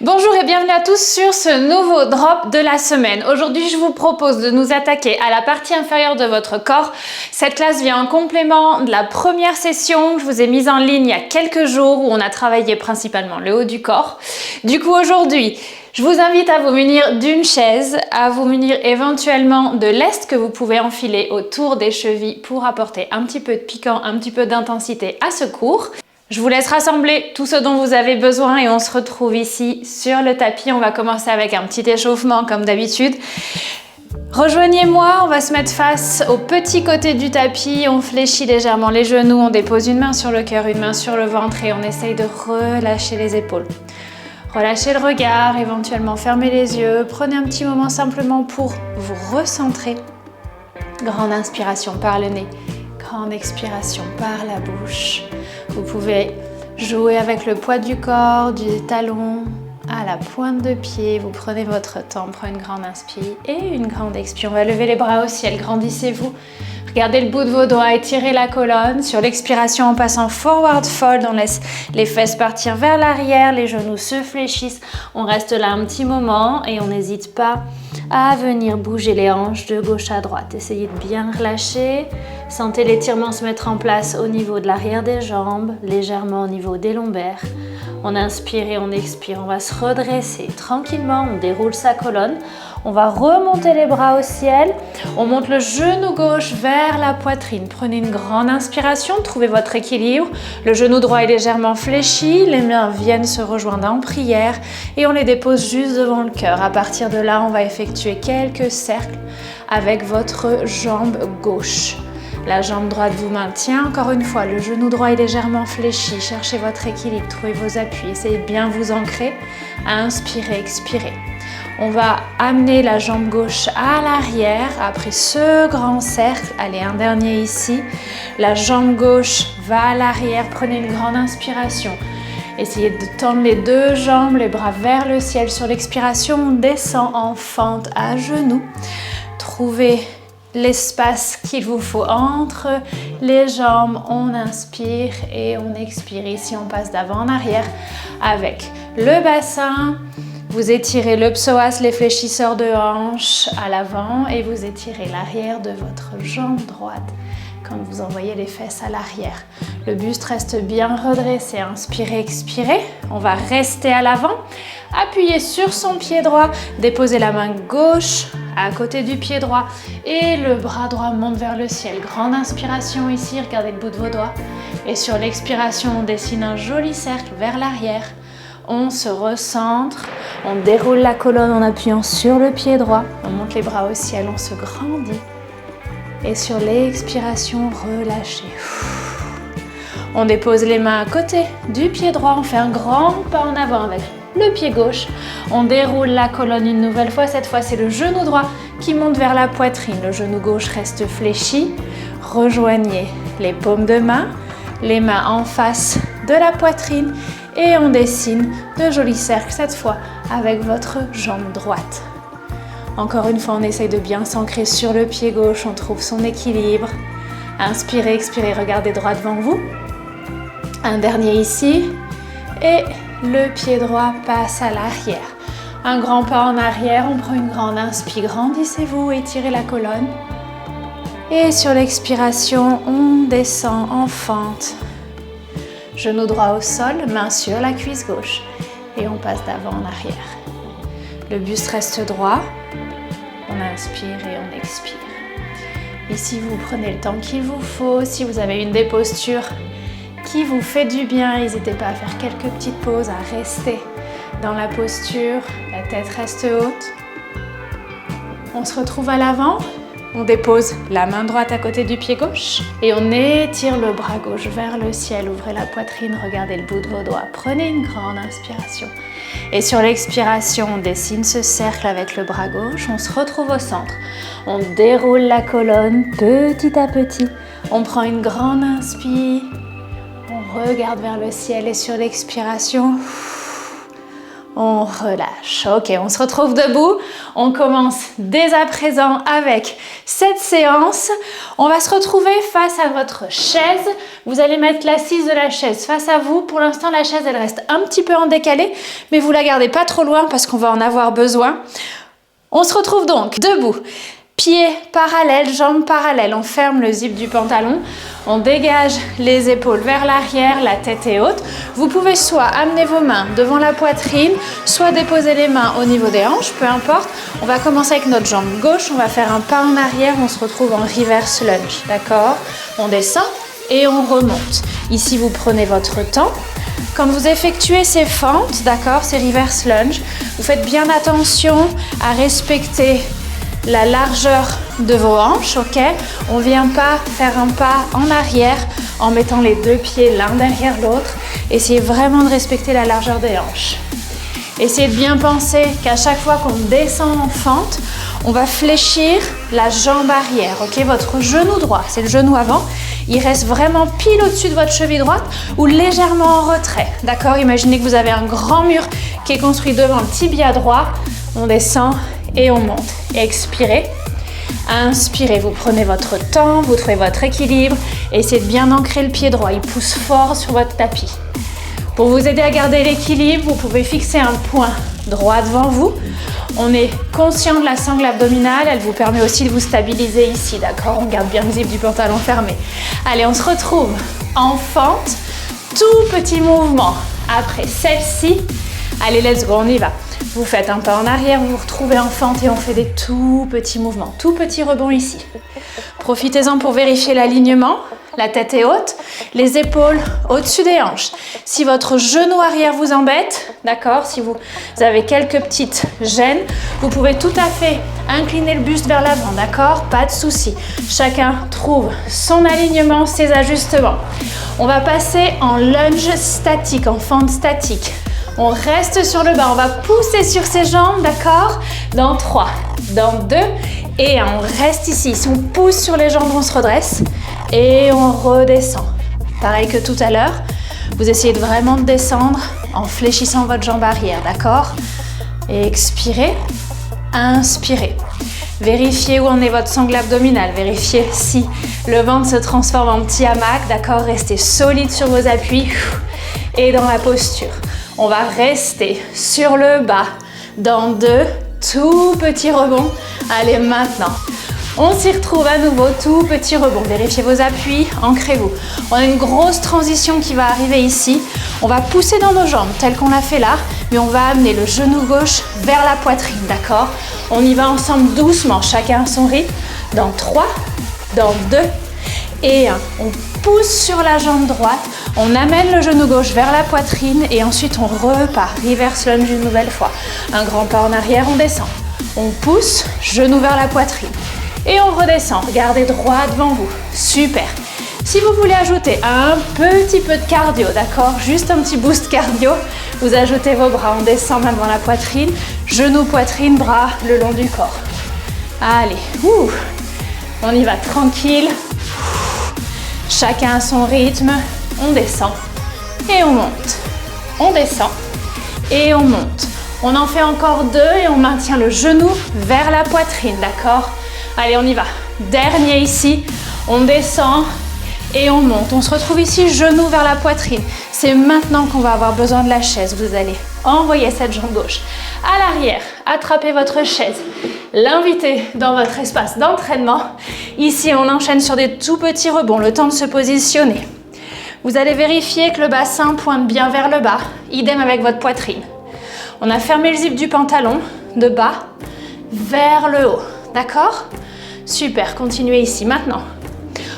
Bonjour et bienvenue à tous sur ce nouveau drop de la semaine. Aujourd'hui, je vous propose de nous attaquer à la partie inférieure de votre corps. Cette classe vient en complément de la première session que je vous ai mise en ligne il y a quelques jours où on a travaillé principalement le haut du corps. Du coup, aujourd'hui, je vous invite à vous munir d'une chaise, à vous munir éventuellement de lest que vous pouvez enfiler autour des chevilles pour apporter un petit peu de piquant, un petit peu d'intensité à ce cours. Je vous laisse rassembler tout ce dont vous avez besoin et on se retrouve ici sur le tapis. On va commencer avec un petit échauffement comme d'habitude. Rejoignez-moi, on va se mettre face au petit côté du tapis. On fléchit légèrement les genoux, on dépose une main sur le cœur, une main sur le ventre et on essaye de relâcher les épaules. Relâchez le regard, éventuellement fermez les yeux. Prenez un petit moment simplement pour vous recentrer. Grande inspiration par le nez, grande expiration par la bouche. Vous pouvez jouer avec le poids du corps, du talon à la pointe de pied. Vous prenez votre temps, prenez une grande inspire et une grande expire. On va lever les bras au ciel, grandissez-vous. Regardez le bout de vos doigts, étirez la colonne. Sur l'expiration, on passe en forward fold. On laisse les fesses partir vers l'arrière, les genoux se fléchissent. On reste là un petit moment et on n'hésite pas à venir bouger les hanches de gauche à droite. Essayez de bien relâcher. Sentez l'étirement se mettre en place au niveau de l'arrière des jambes, légèrement au niveau des lombaires. On inspire et on expire. On va se redresser tranquillement. On déroule sa colonne. On va remonter les bras au ciel. On monte le genou gauche vers la poitrine. Prenez une grande inspiration. Trouvez votre équilibre. Le genou droit est légèrement fléchi. Les mains viennent se rejoindre en prière. Et on les dépose juste devant le cœur. À partir de là, on va effectuer quelques cercles avec votre jambe gauche. La jambe droite vous maintient. Encore une fois, le genou droit est légèrement fléchi. Cherchez votre équilibre, trouvez vos appuis. Essayez de bien vous ancrer. Inspirez, expirez. On va amener la jambe gauche à l'arrière. Après ce grand cercle, allez, un dernier ici. La jambe gauche va à l'arrière. Prenez une grande inspiration. Essayez de tendre les deux jambes, les bras vers le ciel. Sur l'expiration, on descend en fente à genoux. Trouvez l'espace qu'il vous faut entre les jambes. On inspire et on expire. Ici, on passe d'avant en arrière avec le bassin. Vous étirez le psoas, les fléchisseurs de hanches à l'avant et vous étirez l'arrière de votre jambe droite quand vous envoyez les fesses à l'arrière. Le buste reste bien redressé. Inspirez, expirez. On va rester à l'avant. Appuyez sur son pied droit. Déposez la main gauche à côté du pied droit et le bras droit monte vers le ciel. Grande inspiration ici. Regardez le bout de vos doigts. Et sur l'expiration, on dessine un joli cercle vers l'arrière. On se recentre, on déroule la colonne en appuyant sur le pied droit, on monte les bras au ciel, on se grandit. Et sur l'expiration, relâchez. On dépose les mains à côté du pied droit, on fait un grand pas en avant avec le pied gauche. On déroule la colonne une nouvelle fois, cette fois c'est le genou droit qui monte vers la poitrine. Le genou gauche reste fléchi. Rejoignez les paumes de main, les mains en face de la poitrine. Et on dessine de jolis cercles, cette fois avec votre jambe droite. Encore une fois, on essaye de bien s'ancrer sur le pied gauche, on trouve son équilibre. Inspirez, expirez, regardez droit devant vous. Un dernier ici. Et le pied droit passe à l'arrière. Un grand pas en arrière, on prend une grande inspire, grandissez-vous, étirez la colonne. Et sur l'expiration, on descend en fente. Genou droit au sol, main sur la cuisse gauche et on passe d'avant en arrière. Le buste reste droit, on inspire et on expire. Ici, vous prenez le temps qu'il vous faut. Si vous avez une des postures qui vous fait du bien, n'hésitez pas à faire quelques petites pauses, à rester dans la posture. La tête reste haute. On se retrouve à l'avant. On dépose la main droite à côté du pied gauche et on étire le bras gauche vers le ciel. Ouvrez la poitrine, regardez le bout de vos doigts. Prenez une grande inspiration. Et sur l'expiration, on dessine ce cercle avec le bras gauche. On se retrouve au centre. On déroule la colonne petit à petit. On prend une grande inspire. On regarde vers le ciel et sur l'expiration, On relâche. Ok, on se retrouve debout. On commence dès à présent avec cette séance. On va se retrouver face à votre chaise. Vous allez mettre l'assise de la chaise face à vous. Pour l'instant, la chaise, elle reste un petit peu en décalé, mais vous la gardez pas trop loin parce qu'on va en avoir besoin. On se retrouve donc debout. Pieds parallèles, jambes parallèles. On ferme le zip du pantalon. On dégage les épaules vers l'arrière, la tête est haute. Vous pouvez soit amener vos mains devant la poitrine, soit déposer les mains au niveau des hanches, peu importe. On va commencer avec notre jambe gauche. On va faire un pas en arrière. On se retrouve en reverse lunge. D'accord? On descend et on remonte. Ici, vous prenez votre temps. Quand vous effectuez ces fentes, d'accord, ces reverse lunge, vous faites bien attention à respecter la largeur de vos hanches, ok? On ne vient pas faire un pas en arrière en mettant les deux pieds l'un derrière l'autre. Essayez vraiment de respecter la largeur des hanches. Essayez de bien penser qu'à chaque fois qu'on descend en fente, on va fléchir la jambe arrière, ok? Votre genou droit, c'est le genou avant, il reste vraiment pile au-dessus de votre cheville droite ou légèrement en retrait, d'accord? Imaginez que vous avez un grand mur qui est construit devant le tibia droit. On descend et on monte. Expirez. Inspirez, vous prenez votre temps, vous trouvez votre équilibre. Essayez de bien ancrer le pied droit, il pousse fort sur votre tapis. Pour vous aider à garder l'équilibre, vous pouvez fixer un point droit devant vous. On est conscient de la sangle abdominale, elle vous permet aussi de vous stabiliser ici, d'accord? On garde bien le zip du pantalon fermé. Allez, on se retrouve en fente, tout petit mouvement. Après celle-ci, allez, let's go, on y va. Vous faites un pas en arrière, vous vous retrouvez en fente et on fait des tout petits mouvements, tout petits rebonds ici. Profitez-en pour vérifier l'alignement. La tête est haute, les épaules au-dessus des hanches. Si votre genou arrière vous embête, d'accord, si vous avez quelques petites gênes, vous pouvez tout à fait incliner le buste vers l'avant, d'accord? Pas de souci. Chacun trouve son alignement, ses ajustements. On va passer en lunge statique, en fente statique. On reste sur le bas, on va pousser sur ses jambes, d'accord? Dans 3, dans 2 et 1. On reste ici. Si on pousse sur les jambes, on se redresse et on redescend. Pareil que tout à l'heure, vous essayez de vraiment descendre en fléchissant votre jambe arrière, d'accord? Et expirez, inspirez. Vérifiez où en est votre sangle abdominale. Vérifiez si le ventre se transforme en petit hamac, d'accord? Restez solide sur vos appuis et dans la posture. On va rester sur le bas dans 2 tout petits rebonds. Allez, maintenant, on s'y retrouve à nouveau, tout petit rebond. Vérifiez vos appuis, ancrez-vous. On a une grosse transition qui va arriver ici. On va pousser dans nos jambes, tel qu'on l'a fait là, mais on va amener le genou gauche vers la poitrine, d'accord? On y va ensemble doucement, chacun à son rythme. Dans 3, dans 2 et 1. On pousse sur la jambe droite, on amène le genou gauche vers la poitrine et ensuite on repart, reverse lunge une nouvelle fois. Un grand pas en arrière, on descend. On pousse, genou vers la poitrine. Et on redescend, regardez droit devant vous. Super. Si vous voulez ajouter un petit peu de cardio, d'accord? Juste un petit boost cardio, vous ajoutez vos bras, on descend main devant la poitrine, genou, poitrine, bras le long du corps. Allez, on y va tranquille. Chacun à son rythme, on descend et on monte. On descend et on monte. On en fait encore 2 et on maintient le genou vers la poitrine, d'accord? Allez, on y va. Dernier ici, on descend et on monte. On se retrouve ici, genou vers la poitrine. C'est maintenant qu'on va avoir besoin de la chaise. Vous allez envoyer cette jambe gauche à l'arrière, attrapez votre chaise, l'inviter dans votre espace d'entraînement. Ici, on enchaîne sur des tout petits rebonds, le temps de se positionner. Vous allez vérifier que le bassin pointe bien vers le bas, idem avec votre poitrine. On a fermé le zip du pantalon, de bas vers le haut, d'accord? Super, continuez ici. Maintenant,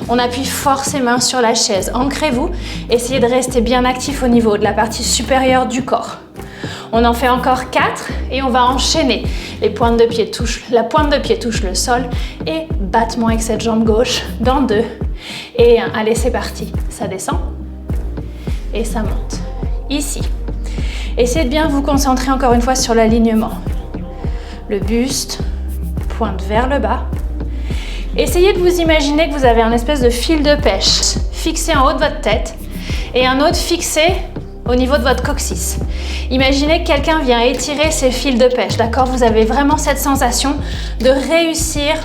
on appuie fort ses mains sur la chaise, ancrez-vous, essayez de rester bien actif au niveau de la partie supérieure du corps. On en fait encore 4 et on va enchaîner. La pointe de pied touche le sol et battement avec cette jambe gauche dans 2 et 1. Allez, c'est parti. Ça descend et ça monte. Ici. Essayez de bien vous concentrer encore une fois sur l'alignement. Le buste pointe vers le bas. Essayez de vous imaginer que vous avez un espèce de fil de pêche fixé en haut de votre tête et un autre fixé au niveau de votre coccyx. Imaginez que quelqu'un vient étirer ses fils de pêche, d'accord? Vous avez vraiment cette sensation de réussir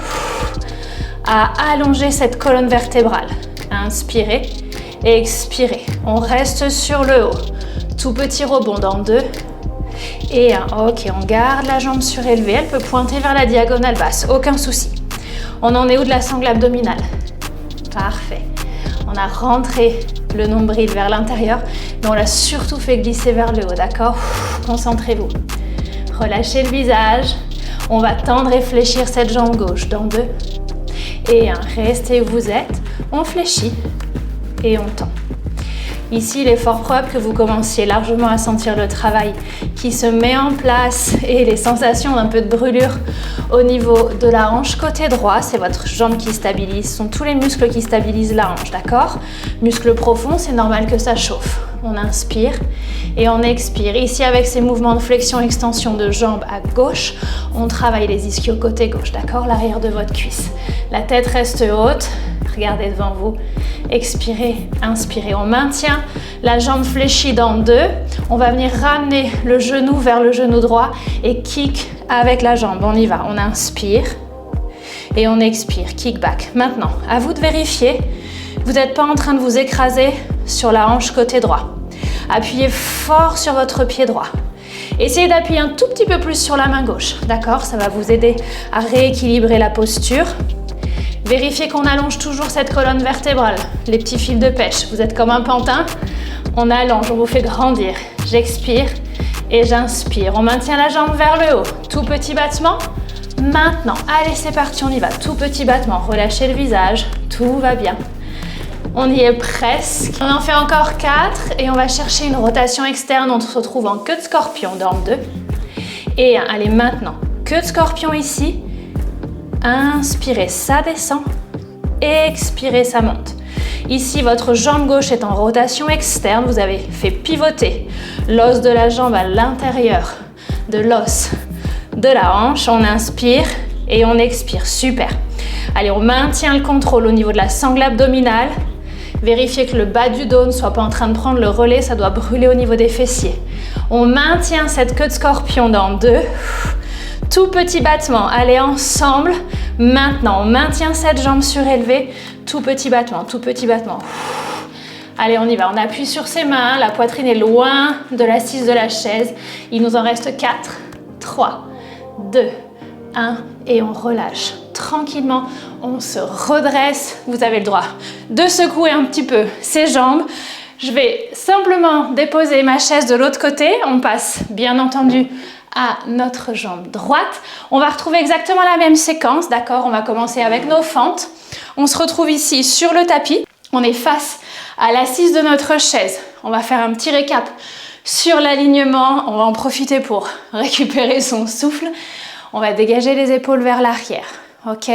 à allonger cette colonne vertébrale. Inspirez et expirez. On reste sur le haut. Tout petit rebond dans 2 et 1. Ok, on garde la jambe surélevée. Elle peut pointer vers la diagonale basse, aucun souci. On en est où de la sangle abdominale? Parfait. On a rentré le nombril vers l'intérieur, mais on l'a surtout fait glisser vers le haut, d'accord? Concentrez-vous. Relâchez le visage. On va tendre et fléchir cette jambe gauche dans 2 et 1. Restez où vous êtes. On fléchit et on tend. Ici, il est fort probable que vous commenciez largement à sentir le travail qui se met en place et les sensations d'un peu de brûlure au niveau de la hanche côté droit. C'est votre jambe qui stabilise, ce sont tous les muscles qui stabilisent la hanche, d'accord? Muscle profond, c'est normal que ça chauffe. On inspire et on expire. Ici, avec ces mouvements de flexion-extension de jambes à gauche, on travaille les ischios côté gauche, d'accord? L'arrière de votre cuisse. La tête reste haute. Regardez devant vous, expirez, inspirez. On maintient la jambe fléchie dans 2. On va venir ramener le genou vers le genou droit et kick avec la jambe. On y va, on inspire et on expire, kick back. Maintenant, à vous de vérifier, vous n'êtes pas en train de vous écraser sur la hanche côté droit. Appuyez fort sur votre pied droit. Essayez d'appuyer un tout petit peu plus sur la main gauche, d'accord? Ça va vous aider à rééquilibrer la posture. Vérifiez qu'on allonge toujours cette colonne vertébrale, les petits fils de pêche. Vous êtes comme un pantin, on allonge, on vous fait grandir. J'expire et j'inspire. On maintient la jambe vers le haut. Tout petit battement. Maintenant, allez, c'est parti, on y va. Tout petit battement, relâchez le visage, tout va bien. On y est presque. On en fait encore 4 et on va chercher une rotation externe. On se retrouve en queue de scorpion dans 2 et 1. Allez, maintenant, queue de scorpion ici. Inspirez, ça descend. Expirez, ça monte. Ici, votre jambe gauche est en rotation externe. Vous avez fait pivoter l'os de la jambe à l'intérieur de l'os de la hanche. On inspire et on expire. Super. Allez, on maintient le contrôle au niveau de la sangle abdominale. Vérifiez que le bas du dos ne soit pas en train de prendre le relais. Ça doit brûler au niveau des fessiers. On maintient cette queue de scorpion dans 2. Tout petit battement, allez ensemble. Maintenant, on maintient cette jambe surélevée. Tout petit battement, tout petit battement. Allez, on y va. On appuie sur ses mains. La poitrine est loin de l'assise de la chaise. Il nous en reste 4, 3, 2, 1. Et on relâche. Tranquillement, on se redresse. Vous avez le droit de secouer un petit peu ses jambes. Je vais simplement déposer ma chaise de l'autre côté. On passe, bien entendu, à notre jambe droite. On va retrouver exactement la même séquence, d'accord? On va commencer avec nos fentes. On se retrouve ici sur le tapis. On est face à l'assise de notre chaise. On va faire un petit récap sur l'alignement. On va en profiter pour récupérer son souffle. On va dégager les épaules vers l'arrière, ok?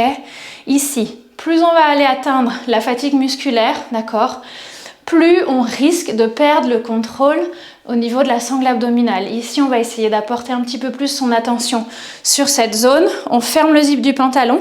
Ici, plus on va aller atteindre la fatigue musculaire, d'accord? Plus on risque de perdre le contrôle au niveau de la sangle abdominale. Ici, on va essayer d'apporter un petit peu plus son attention sur cette zone. On ferme le zip du pantalon,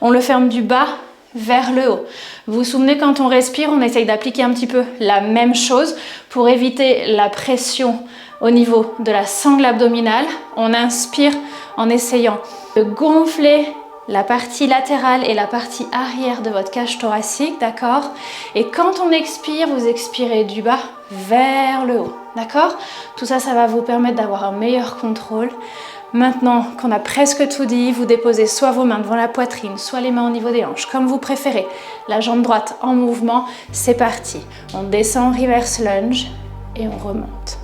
on le ferme du bas vers le haut. Vous vous souvenez, quand on respire, on essaye d'appliquer un petit peu la même chose pour éviter la pression au niveau de la sangle abdominale. On inspire en essayant de gonfler la partie latérale et la partie arrière de votre cage thoracique, d'accord? Et quand on expire, vous expirez du bas vers le haut, d'accord? Tout ça, ça va vous permettre d'avoir un meilleur contrôle. Maintenant qu'on a presque tout dit, vous déposez soit vos mains devant la poitrine, soit les mains au niveau des hanches, comme vous préférez. La jambe droite en mouvement, c'est parti. On descend en reverse lunge et on remonte,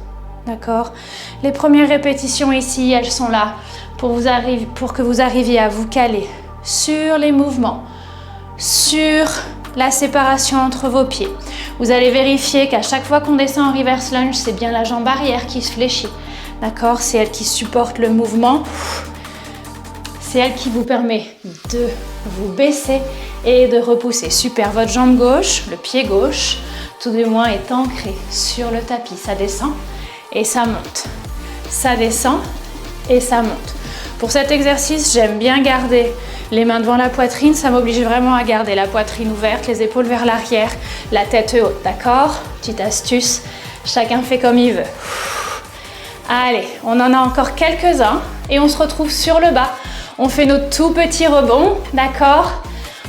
d'accord? Les premières répétitions ici, elles sont là pour que vous arriviez à vous caler sur les mouvements, sur la séparation entre vos pieds. Vous allez vérifier qu'à chaque fois qu'on descend en reverse lunge, c'est bien la jambe arrière qui se fléchit. D'accord? C'est elle qui supporte le mouvement. C'est elle qui vous permet de vous baisser et de repousser. Super, votre jambe gauche, le pied gauche, tout du moins est ancré sur le tapis. Ça descend et ça monte. Ça descend et ça monte. Pour cet exercice, j'aime bien garder les mains devant la poitrine. Ça m'oblige vraiment à garder la poitrine ouverte, les épaules vers l'arrière, la tête haute, d'accord? Petite astuce, Chacun fait comme il veut. Allez, on en a encore quelques-uns et on se retrouve sur le bas. On fait nos tout petits rebonds, d'accord?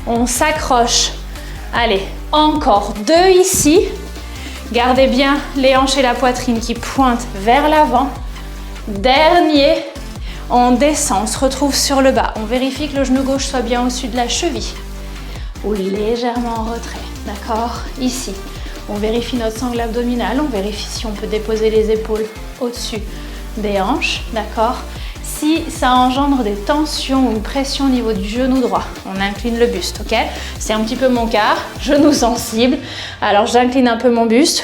On s'accroche. Allez, encore 2 ici. Gardez bien les hanches et la poitrine qui pointent vers l'avant. Dernier, on descend, on se retrouve sur le bas. On vérifie que le genou gauche soit bien au-dessus de la cheville ou légèrement en retrait, d'accord? Ici, on vérifie notre sangle abdominale, on vérifie si on peut déposer les épaules au-dessus des hanches, d'accord? Si ça engendre des tensions ou une pression au niveau du genou droit, on incline le buste, ok? C'est un petit peu mon cas, genou sensible, alors j'incline un peu mon buste.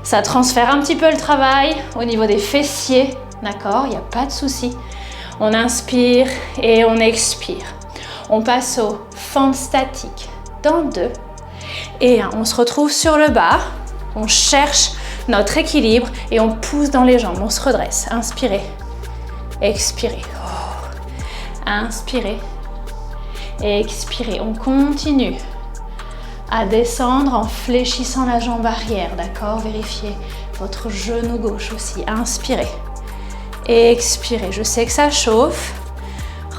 Ça transfère un petit peu le travail au niveau des fessiers, d'accord? Il n'y a pas de souci. On inspire et on expire. On passe aux fentes statiques dans 2 et 1. On se retrouve sur le bas, on cherche notre équilibre et on pousse dans les jambes, on se redresse. Inspirez, expirez. Inspirez, expirez. On continue à descendre en fléchissant la jambe arrière, d'accord? Vérifiez votre genou gauche aussi. Inspirez, expirez. Je sais que ça chauffe.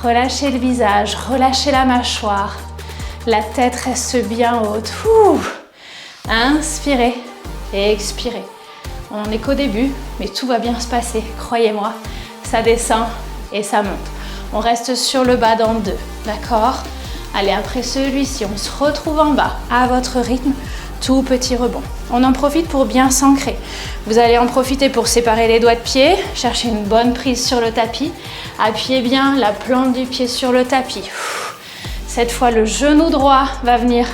Relâchez le visage, relâchez la mâchoire. La tête reste bien haute. Inspirez et expirez. On n'en est qu'au début, mais tout va bien se passer, croyez-moi. Ça descend et ça monte. On reste sur le bas dans 2, d'accord? Allez, après celui-ci, on se retrouve en bas à votre rythme. Tout petit rebond. On en profite pour bien s'ancrer. Vous allez en profiter pour séparer les doigts de pied, chercher une bonne prise sur le tapis. Appuyez bien la plante du pied sur le tapis. Cette fois, le genou droit va venir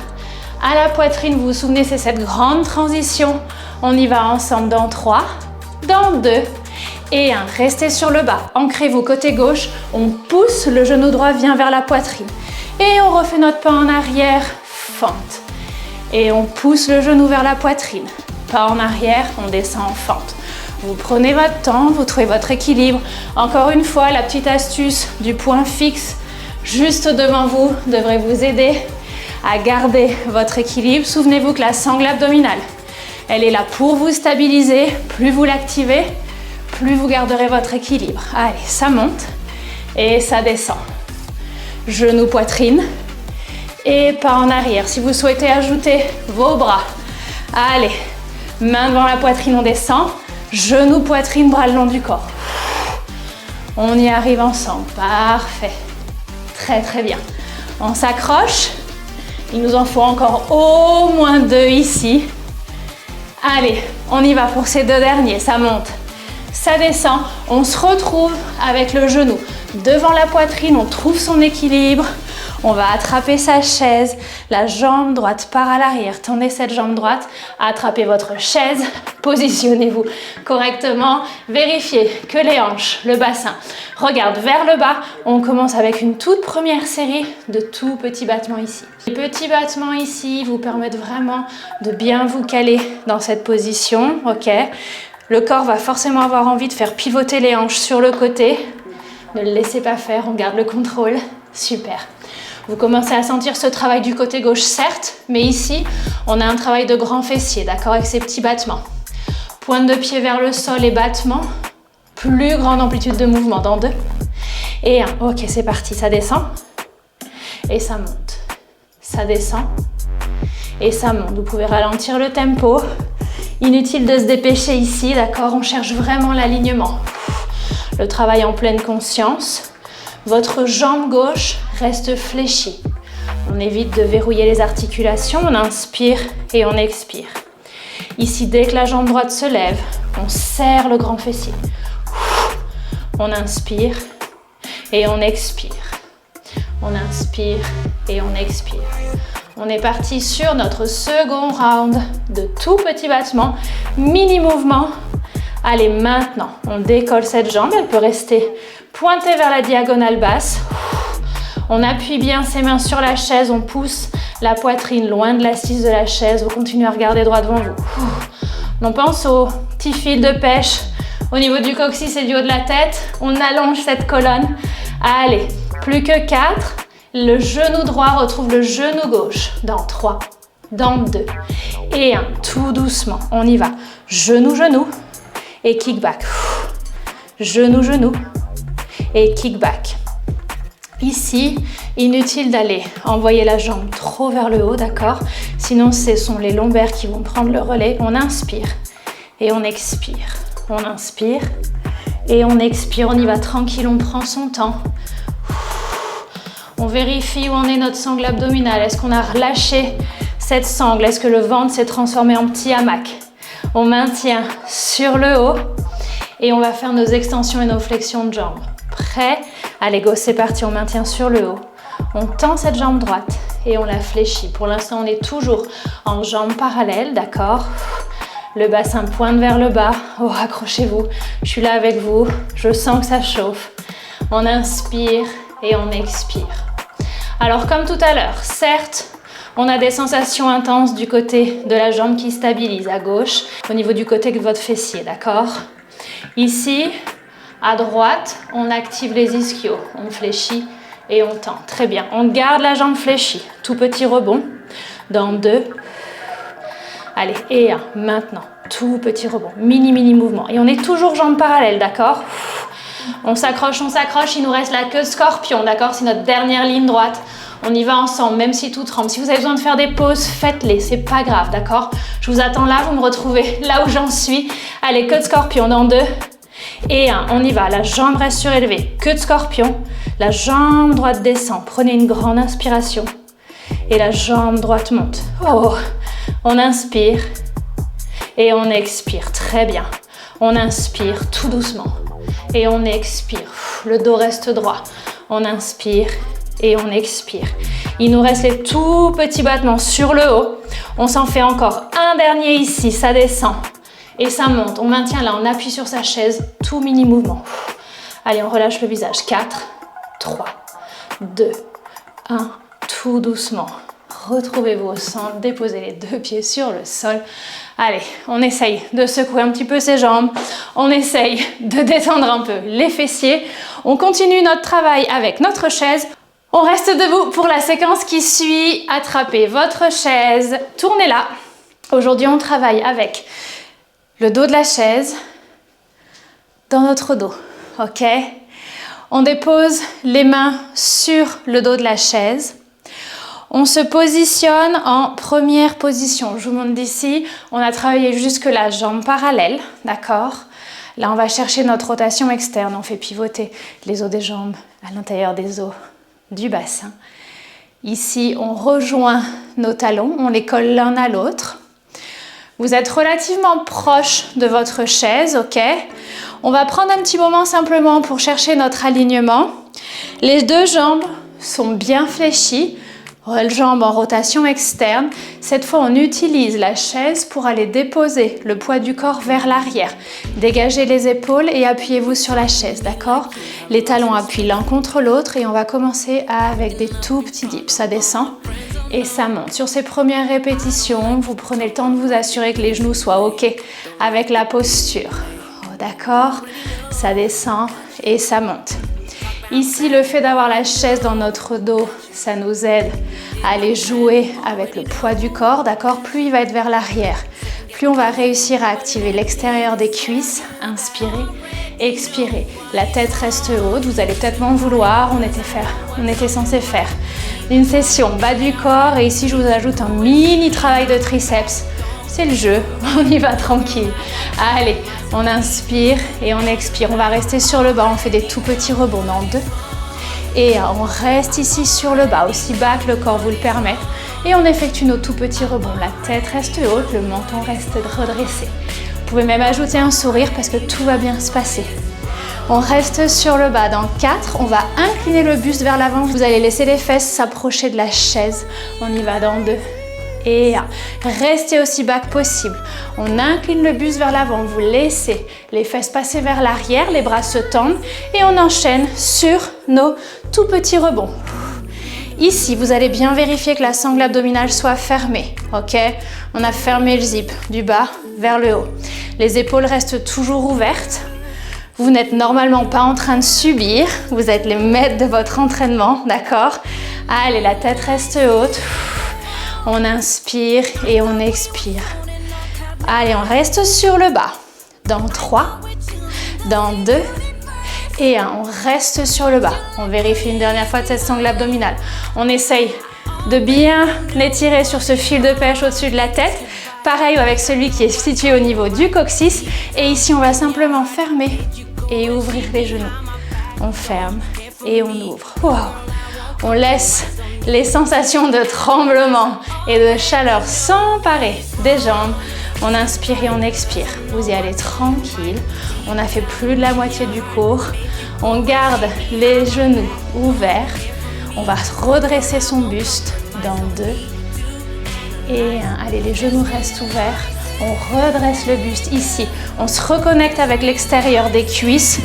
à la poitrine. Vous vous souvenez, c'est cette grande transition. On y va ensemble dans 3, dans 2 et 1. Restez sur le bas. Ancrez-vous côté gauche. On pousse, le genou droit vient vers la poitrine. Et on refait notre pas en arrière, fente. Et on pousse le genou vers la poitrine. Pas en arrière, on descend en fente. Vous prenez votre temps, vous trouvez votre équilibre. Encore une fois, la petite astuce du point fixe juste devant vous devrait vous aider à garder votre équilibre. Souvenez-vous que la sangle abdominale, elle est là pour vous stabiliser. Plus vous l'activez, plus vous garderez votre équilibre. Allez, ça monte et ça descend. Genou, poitrine. Et pas en arrière. Si vous souhaitez ajouter vos bras, allez, main devant la poitrine, on descend. Genou, poitrine, bras le long du corps. On y arrive ensemble. Parfait. Très, très bien. On s'accroche. Il nous en faut encore au moins 2 ici. Allez, on y va pour ces 2 derniers. Ça monte, ça descend. On se retrouve avec le genou devant la poitrine. On trouve son équilibre. On va attraper sa chaise, la jambe droite part à l'arrière. Tendez cette jambe droite, attrapez votre chaise, positionnez-vous correctement. Vérifiez que les hanches, le bassin regardent vers le bas. On commence avec une toute première série de tout petits battements ici. Les petits battements ici vous permettent vraiment de bien vous caler dans cette position, ok? Le corps va forcément avoir envie de faire pivoter les hanches sur le côté. Ne le laissez pas faire, on garde le contrôle. Super. Vous commencez à sentir ce travail du côté gauche, certes, mais ici, on a un travail de grand fessier, d'accord, avec ces petits battements. Pointe de pied vers le sol et battement. Plus grande amplitude de mouvement dans 2 et 1. Ok, c'est parti, ça descend et ça monte. Ça descend et ça monte. Vous pouvez ralentir le tempo. Inutile de se dépêcher ici, d'accord, on cherche vraiment l'alignement. Le travail en pleine conscience. Votre jambe gauche reste fléchie. On évite de verrouiller les articulations, on inspire et on expire. Ici, dès que la jambe droite se lève, on serre le grand fessier. On inspire et on expire. On inspire et on expire. On est parti sur notre second round de tout petit battement, mini mouvement. Allez, maintenant, on décolle cette jambe, elle peut rester pointée vers la diagonale basse. On appuie bien ses mains sur la chaise, on pousse la poitrine loin de l'assise de la chaise, vous continuez à regarder droit devant vous. On pense au petit fil de pêche au niveau du coccyx et du haut de la tête, on allonge cette colonne. Allez, plus que 4, le genou droit retrouve le genou gauche dans 3, dans 2 et 1. Tout doucement, on y va. Genou, genou et kick back. Genou, genou et kick back. Ici, inutile d'aller envoyer la jambe trop vers le haut, d'accord? Sinon, ce sont les lombaires qui vont prendre le relais. On inspire et on expire. On inspire et on expire. On y va tranquille, on prend son temps. On vérifie où en est notre sangle abdominale. Est-ce qu'on a relâché cette sangle? Est-ce que le ventre s'est transformé en petit hamac? On maintient sur le haut et on va faire nos extensions et nos flexions de jambes. Prêt? Allez, go, c'est parti, on maintient sur le haut. On tend cette jambe droite et on la fléchit. Pour l'instant, on est toujours en jambes parallèles, d'accord? Le bassin pointe vers le bas. Oh, accrochez-vous, je suis là avec vous. Je sens que ça chauffe. On inspire et on expire. Alors, comme tout à l'heure, certes, on a des sensations intenses du côté de la jambe qui stabilise à gauche, au niveau du côté de votre fessier, d'accord? Ici, à droite, on active les ischios, on fléchit et on tend. Très bien, on garde la jambe fléchie. Tout petit rebond, dans 2. Allez, et 1, maintenant. Tout petit rebond, mini mouvement. Et on est toujours jambes parallèles, d'accord? On s'accroche, il nous reste la queue de scorpion, d'accord? C'est notre dernière ligne droite. On y va ensemble, même si tout tremble. Si vous avez besoin de faire des pauses, faites-les, c'est pas grave, d'accord? Je vous attends là, vous me retrouvez là où j'en suis. Allez, queue de scorpion, dans 2. Et 1, on y va, la jambe reste surélevée, queue de scorpion, la jambe droite descend, prenez une grande inspiration et la jambe droite monte. Oh, on inspire et on expire, très bien. On inspire tout doucement et on expire, le dos reste droit. On inspire et on expire. Il nous reste les tout petits battements sur le haut. On s'en fait encore un dernier ici, ça descend. Et ça monte, on maintient là, on appuie sur sa chaise, tout mini mouvement. Allez, on relâche le visage. 4, 3, 2, 1, tout doucement. Retrouvez-vous au centre, déposez les 2 pieds sur le sol. Allez, on essaye de secouer un petit peu ses jambes. On essaye de détendre un peu les fessiers. On continue notre travail avec notre chaise. On reste debout pour la séquence qui suit. Attrapez votre chaise, tournez-la. Aujourd'hui, on travaille avec le dos de la chaise dans notre dos, ok? On dépose les mains sur le dos de la chaise. On se positionne en première position. Je vous montre d'ici. On a travaillé jusque là, jambes parallèles, d'accord? Là, on va chercher notre rotation externe. On fait pivoter les os des jambes à l'intérieur des os du bassin. Ici, on rejoint nos talons. On les colle l'un à l'autre. Vous êtes relativement proche de votre chaise, ok? On va prendre un petit moment simplement pour chercher notre alignement. Les 2 jambes sont bien fléchies, jambes en rotation externe. Cette fois, on utilise la chaise pour aller déposer le poids du corps vers l'arrière. Dégagez les épaules et appuyez-vous sur la chaise, d'accord? Les talons appuient l'un contre l'autre et on va commencer avec des tout petits dips. Ça descend et ça monte. Sur ces premières répétitions, vous prenez le temps de vous assurer que les genoux soient OK avec la posture. Oh, d'accord? Ça descend et ça monte. Ici, le fait d'avoir la chaise dans notre dos, ça nous aide à aller jouer avec le poids du corps, d'accord? Plus il va être vers l'arrière, plus on va réussir à activer l'extérieur des cuisses. Inspirez, expirez. La tête reste haute, vous allez peut-être m'en vouloir, on était censé faire une session bas du corps et ici je vous ajoute un mini travail de triceps. C'est le jeu, on y va tranquille. Allez, on inspire et on expire. On va rester sur le bas, on fait des tout petits rebonds dans 2. Et on reste ici sur le bas, aussi bas que le corps vous le permet. Et on effectue nos tout petits rebonds. La tête reste haute, le menton reste redressé. Vous pouvez même ajouter un sourire parce que tout va bien se passer. On reste sur le bas dans 4. On va incliner le buste vers l'avant. Vous allez laisser les fesses s'approcher de la chaise. On y va dans 2. Et 1. Restez aussi bas que possible. On incline le buste vers l'avant. Vous laissez les fesses passer vers l'arrière. Les bras se tendent. Et on enchaîne sur nos tout petits rebonds. Ici, vous allez bien vérifier que la sangle abdominale soit fermée. Ok? On a fermé le zip du bas vers le haut. Les épaules restent toujours ouvertes. Vous n'êtes normalement pas en train de subir. Vous êtes les maîtres de votre entraînement. D'accord? Allez, la tête reste haute. On inspire et on expire. Allez, on reste sur le bas. Dans 3, dans 2 et 1. On reste sur le bas. On vérifie une dernière fois de cette sangle abdominale. On essaye de bien étirer sur ce fil de pêche au-dessus de la tête. Pareil avec celui qui est situé au niveau du coccyx. Et ici, on va simplement fermer et ouvrir les genoux. On ferme et on ouvre. Wow. On laisse les sensations de tremblement et de chaleur s'emparer des jambes. On inspire et on expire. Vous y allez tranquille. On a fait plus de la moitié du cours. On garde les genoux ouverts. On va redresser son buste dans 2 et 1. Allez, les genoux restent ouverts. On redresse le buste ici. On se reconnecte avec l'extérieur des cuisses.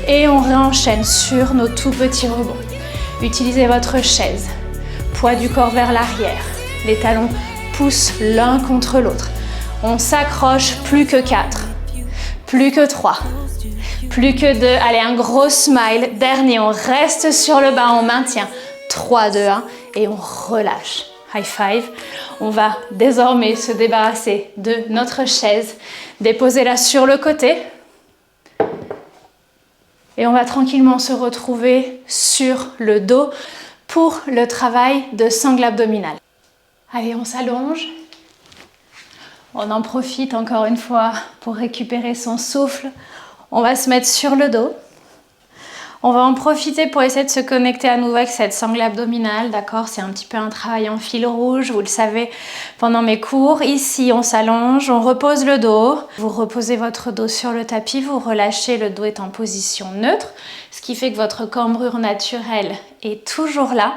Et on réenchaîne sur nos tout petits rebonds. Utilisez votre chaise. Poids du corps vers l'arrière. Les talons poussent l'un contre l'autre. On s'accroche, plus que 4, plus que 3, plus que 2. Allez, un gros smile. Dernier, on reste sur le bas, on maintient. 3, 2, 1 et on relâche. High five. On va désormais se débarrasser de notre chaise, déposer-la sur le côté. Et on va tranquillement se retrouver sur le dos pour le travail de sangle abdominale. Allez, on s'allonge. On en profite encore une fois pour récupérer son souffle. On va se mettre sur le dos. On va en profiter pour essayer de se connecter à nouveau avec cette sangle abdominale, d'accord? C'est un petit peu un travail en fil rouge, vous le savez, pendant mes cours. Ici, on s'allonge, on repose le dos. Vous reposez votre dos sur le tapis, vous relâchez, le dos est en position neutre, ce qui fait que votre cambrure naturelle est toujours là.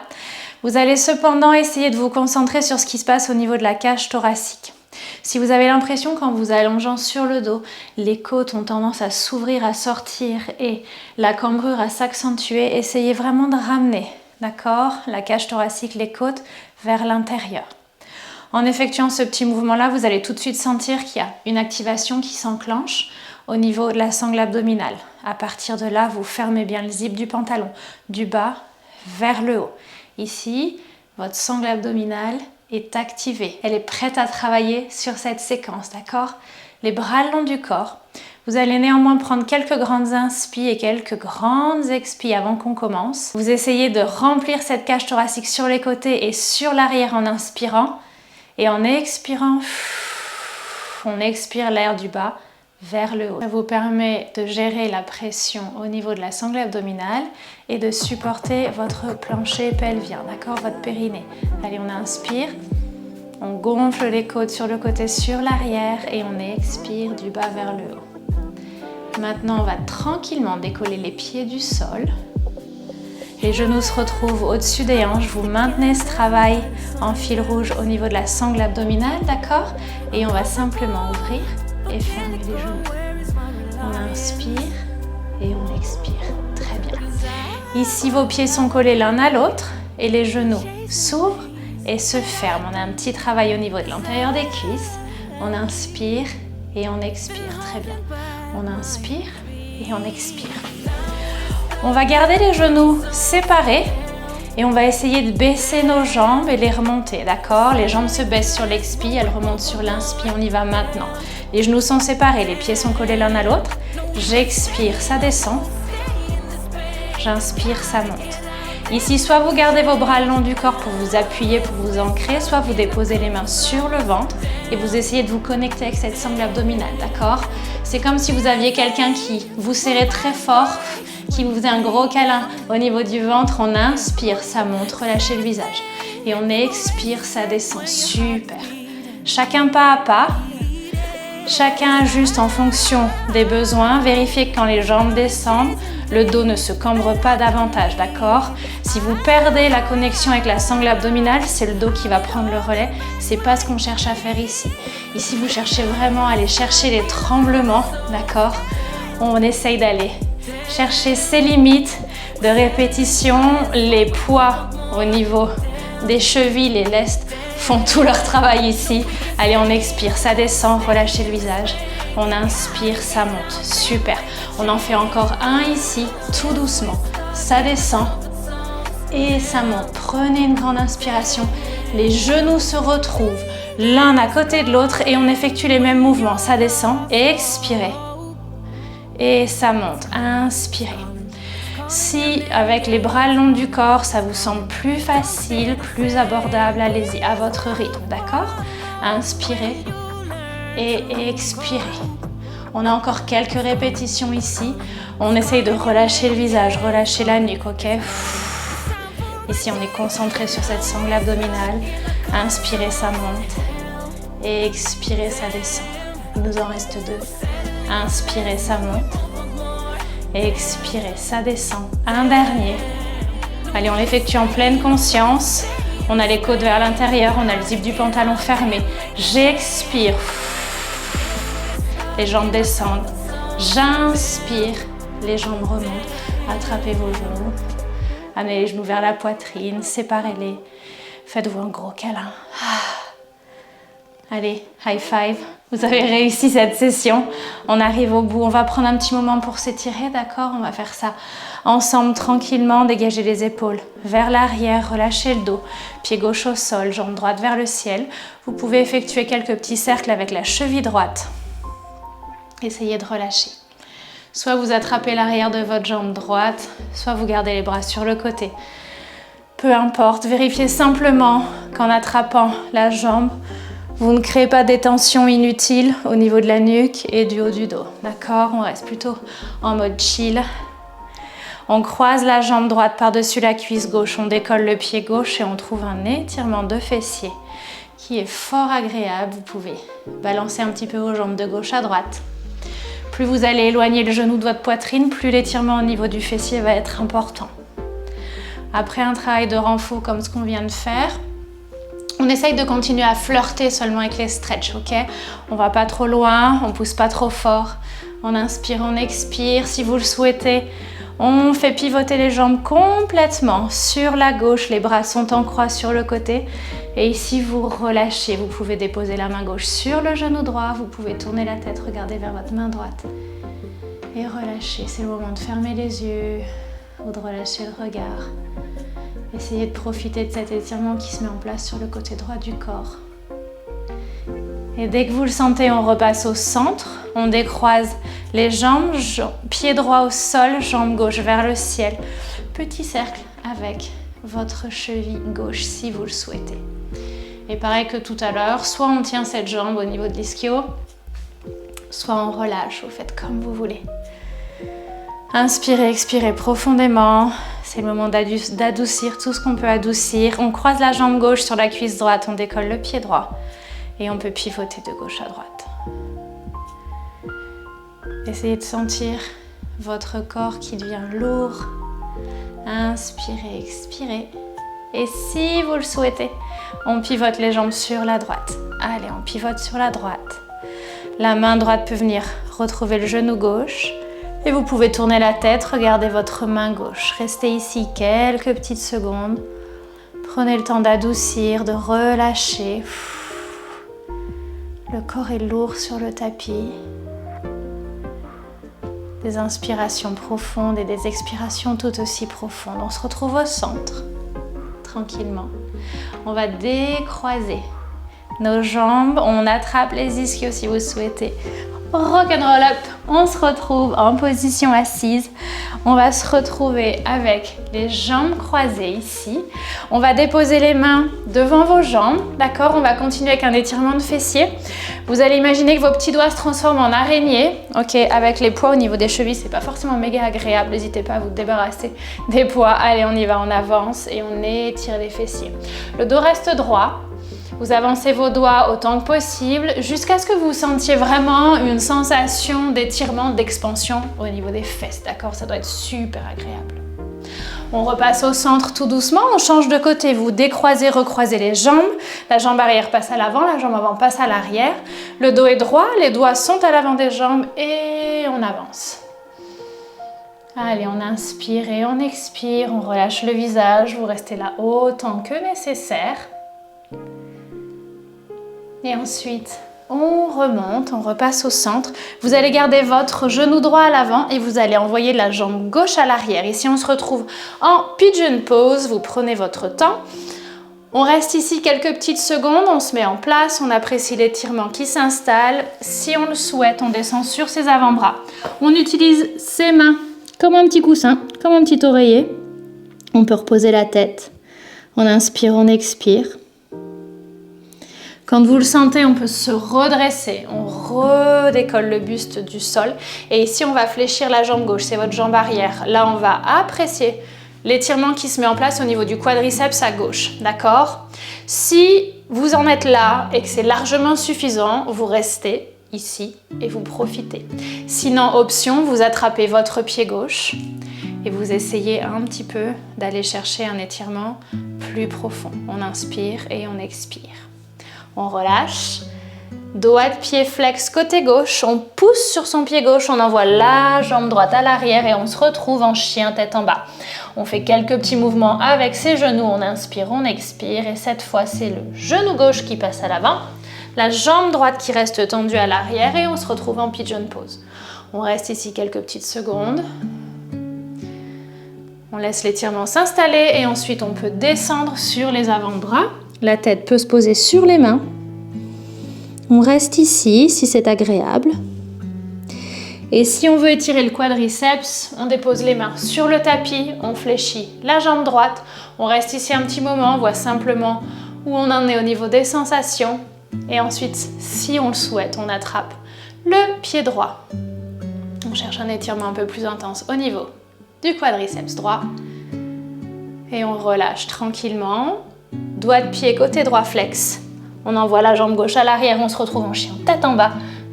Vous allez cependant essayer de vous concentrer sur ce qui se passe au niveau de la cage thoracique. Si vous avez l'impression qu'en vous allongeant sur le dos, les côtes ont tendance à s'ouvrir, à sortir et la cambrure à s'accentuer, essayez vraiment de ramener, d'accord, la cage thoracique, les côtes vers l'intérieur. En effectuant ce petit mouvement-là, vous allez tout de suite sentir qu'il y a une activation qui s'enclenche au niveau de la sangle abdominale. À partir de là, vous fermez bien le zip du pantalon, du bas vers le haut. Ici, votre sangle abdominale est activée. Elle est prête à travailler sur cette séquence, d'accord? Les bras le long du corps. Vous allez néanmoins prendre quelques grandes inspires et quelques grandes expires avant qu'on commence. Vous essayez de remplir cette cage thoracique sur les côtés et sur l'arrière en inspirant. Et en expirant, on expire l'air du bas vers le haut. Ça vous permet de gérer la pression au niveau de la sangle abdominale et de supporter votre plancher pelvien, d'accord, votre périnée. Allez, on inspire, on gonfle les côtes sur le côté, sur l'arrière et on expire du bas vers le haut. Maintenant, on va tranquillement décoller les pieds du sol. Les genoux se retrouvent au-dessus des hanches. Vous maintenez ce travail en fil rouge au niveau de la sangle abdominale, d'accord? Et on va simplement ouvrir et fermer les genoux. On inspire et on expire. Très bien. Ici, vos pieds sont collés l'un à l'autre et les genoux s'ouvrent et se ferment. On a un petit travail au niveau de l'intérieur des cuisses. On inspire et on expire. Très bien. On inspire et on expire. On va garder les genoux séparés et on va essayer de baisser nos jambes et les remonter, d'accord? Les jambes se baissent sur l'expi, elles remontent sur l'inspi, on y va maintenant. Les genoux sont séparés, les pieds sont collés l'un à l'autre. J'expire, ça descend. J'inspire, ça monte. Ici, soit vous gardez vos bras le long du corps pour vous appuyer, pour vous ancrer, soit vous déposez les mains sur le ventre et vous essayez de vous connecter avec cette sangle abdominale, d'accord? C'est comme si vous aviez quelqu'un qui vous serrait très fort, qui vous faisait un gros câlin au niveau du ventre. On inspire, ça monte, relâchez le visage. Et on expire, ça descend. Super. Chacun pas à pas. Chacun ajuste en fonction des besoins. Vérifiez que quand les jambes descendent, le dos ne se cambre pas davantage, d'accord? Si vous perdez la connexion avec la sangle abdominale, c'est le dos qui va prendre le relais. C'est pas ce qu'on cherche à faire ici. Ici, vous cherchez vraiment à aller chercher les tremblements, d'accord? On essaye d'aller chercher ses limites de répétition. Les poids au niveau des chevilles, les lestes font tout leur travail ici. Allez, on expire, ça descend, relâchez le visage. On inspire, ça monte. Super. On en fait encore un ici, tout doucement. Ça descend et ça monte. Prenez une grande inspiration Les genoux se retrouvent l'un à côté de l'autre et on effectue les mêmes mouvements. Ça descend, expirez. Et ça monte, inspirez. Si avec les bras le long du corps, ça vous semble plus facile, plus abordable, allez-y à votre rythme, d'accord? Inspirez et expirez. On a encore quelques répétitions ici. On essaye de relâcher le visage, relâcher la nuque, ok? Ici, on est concentré sur cette sangle abdominale. Inspirez, ça monte. Et expirez, ça descend. Il nous en reste 2. Inspirez, ça monte. Expirez, ça descend. Un dernier. Allez, on l'effectue en pleine conscience. On a les côtes vers l'intérieur, on a le zip du pantalon fermé. J'expire. Les jambes descendent. J'inspire. Les jambes remontent. Attrapez vos genoux. Amenez les genoux vers la poitrine. Séparez-les. Faites-vous un gros câlin. Allez, high five. Vous avez réussi cette session. On arrive au bout. On va prendre un petit moment pour s'étirer, d'accord? On va faire ça ensemble, tranquillement. Dégagez les épaules vers l'arrière. Relâchez le dos. Pied gauche au sol, jambe droite vers le ciel. Vous pouvez effectuer quelques petits cercles avec la cheville droite. Essayez de relâcher. Soit vous attrapez l'arrière de votre jambe droite, soit vous gardez les bras sur le côté. Peu importe, vérifiez simplement qu'en attrapant la jambe, vous ne créez pas des tensions inutiles au niveau de la nuque et du haut du dos. D'accord? On reste plutôt en mode chill. On croise la jambe droite par-dessus la cuisse gauche, on décolle le pied gauche et on trouve un étirement de fessier qui est fort agréable. Vous pouvez balancer un petit peu vos jambes de gauche à droite. Plus vous allez éloigner le genou de votre poitrine, plus l'étirement au niveau du fessier va être important. Après un travail de renfort comme ce qu'on vient de faire, on essaye de continuer à flirter seulement avec les stretches, ok? On va pas trop loin, on pousse pas trop fort. On inspire, on expire. Si vous le souhaitez, on fait pivoter les jambes complètement sur la gauche. Les bras sont en croix sur le côté. Et ici, vous relâchez. Vous pouvez déposer la main gauche sur le genou droit. Vous pouvez tourner la tête, regarder vers votre main droite. Et relâcher. C'est le moment de fermer les yeux ou de relâcher le regard. Essayez de profiter de cet étirement qui se met en place sur le côté droit du corps. Et dès que vous le sentez, on repasse au centre. On décroise les jambes, pied droit au sol, jambe gauche vers le ciel. Petit cercle avec votre cheville gauche si vous le souhaitez. Et pareil que tout à l'heure, soit on tient cette jambe au niveau de l'ischio, soit on relâche, vous faites comme vous voulez. Inspirez, expirez profondément. C'est le moment d'adoucir tout ce qu'on peut adoucir. On croise la jambe gauche sur la cuisse droite, on décolle le pied droit et on peut pivoter de gauche à droite. Essayez de sentir votre corps qui devient lourd. Inspirez, expirez. Et si vous le souhaitez, on pivote les jambes sur la droite. Allez, on pivote sur la droite. La main droite peut venir retrouver le genou gauche. Et vous pouvez tourner la tête, regardez votre main gauche. Restez ici quelques petites secondes. Prenez le temps d'adoucir, de relâcher. Le corps est lourd sur le tapis. Des inspirations profondes et des expirations tout aussi profondes. On se retrouve au centre, tranquillement. On va décroiser nos jambes. On attrape les ischios si vous souhaitez. Rock'n'roll up, on se retrouve en position assise. On va se retrouver avec les jambes croisées ici. On va déposer les mains devant vos jambes, d'accord? On va continuer avec un étirement de fessiers. Vous allez imaginer que vos petits doigts se transforment en araignée, ok? Avec les poids au niveau des chevilles, c'est pas forcément méga agréable. N'hésitez pas à vous débarrasser des poids. Allez, on y va, on avance et on étire les fessiers. Le dos reste droit. Vous avancez vos doigts autant que possible jusqu'à ce que vous sentiez vraiment une sensation d'étirement, d'expansion au niveau des fesses, d'accord? Ça doit être super agréable. On repasse au centre tout doucement, on change de côté, vous décroisez, recroisez les jambes, la jambe arrière passe à l'avant, la jambe avant passe à l'arrière, le dos est droit, les doigts sont à l'avant des jambes et on avance. Allez, on inspire et on expire, on relâche le visage, vous restez là autant que nécessaire. Et ensuite, on remonte, on repasse au centre. Vous allez garder votre genou droit à l'avant et vous allez envoyer la jambe gauche à l'arrière. Ici, on se retrouve en pigeon pose. Vous prenez votre temps. On reste ici quelques petites secondes, on se met en place, on apprécie l'étirement qui s'installe. Si on le souhaite, on descend sur ses avant-bras. On utilise ses mains comme un petit coussin, comme un petit oreiller. On peut reposer la tête. On inspire, on expire. Quand vous le sentez, on peut se redresser. On redécolle le buste du sol. Et ici, on va fléchir la jambe gauche, c'est votre jambe arrière. Là, on va apprécier l'étirement qui se met en place au niveau du quadriceps à gauche, d'accord? Si vous en êtes là et que c'est largement suffisant, vous restez ici et vous profitez. Sinon, option, vous attrapez votre pied gauche et vous essayez un petit peu d'aller chercher un étirement plus profond. On inspire et on expire. On relâche. Doigt de pied flex côté gauche, on pousse sur son pied gauche, on envoie la jambe droite à l'arrière et on se retrouve en chien tête en bas. On fait quelques petits mouvements avec ses genoux, on inspire, on expire et cette fois c'est le genou gauche qui passe à l'avant, la jambe droite qui reste tendue à l'arrière et on se retrouve en pigeon pose. On reste ici quelques petites secondes. On laisse l'étirement s'installer et ensuite on peut descendre sur les avant-bras. La tête peut se poser sur les mains. On reste ici si c'est agréable. Et si on veut étirer le quadriceps, on dépose les mains sur le tapis, on fléchit la jambe droite. On reste ici un petit moment, on voit simplement où on en est au niveau des sensations. Et ensuite, si on le souhaite, on attrape le pied droit. On cherche un étirement un peu plus intense au niveau du quadriceps droit. Et on relâche tranquillement. Doigt de pied côté droit flex. On envoie la jambe gauche à l'arrière, on se retrouve en chien tête en bas.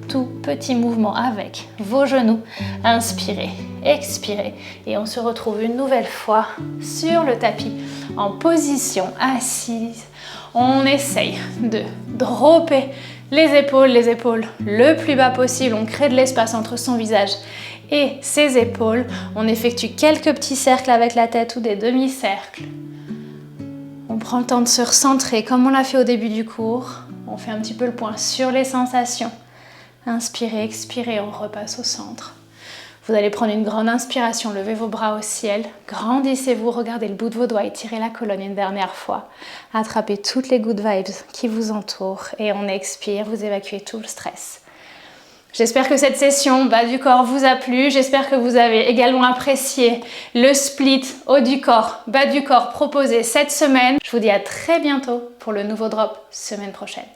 Tout petit mouvement avec vos genoux. Inspirez, expirez et on se retrouve une nouvelle fois sur le tapis en position assise. On essaye de dropper les épaules le plus bas possible. On crée de l'espace entre son visage et ses épaules. On effectue quelques petits cercles avec la tête ou des demi-cercles. On prend le temps de se recentrer comme on l'a fait au début du cours. On fait un petit peu le point sur les sensations. Inspirez, expirez, on repasse au centre. Vous allez prendre une grande inspiration, levez vos bras au ciel, grandissez-vous, regardez le bout de vos doigts, étirez la colonne une dernière fois. Attrapez toutes les good vibes qui vous entourent et on expire, vous évacuez tout le stress. J'espère que cette session bas du corps vous a plu. J'espère que vous avez également apprécié le split haut du corps, bas du corps proposé cette semaine. Je vous dis à très bientôt pour le nouveau drop semaine prochaine.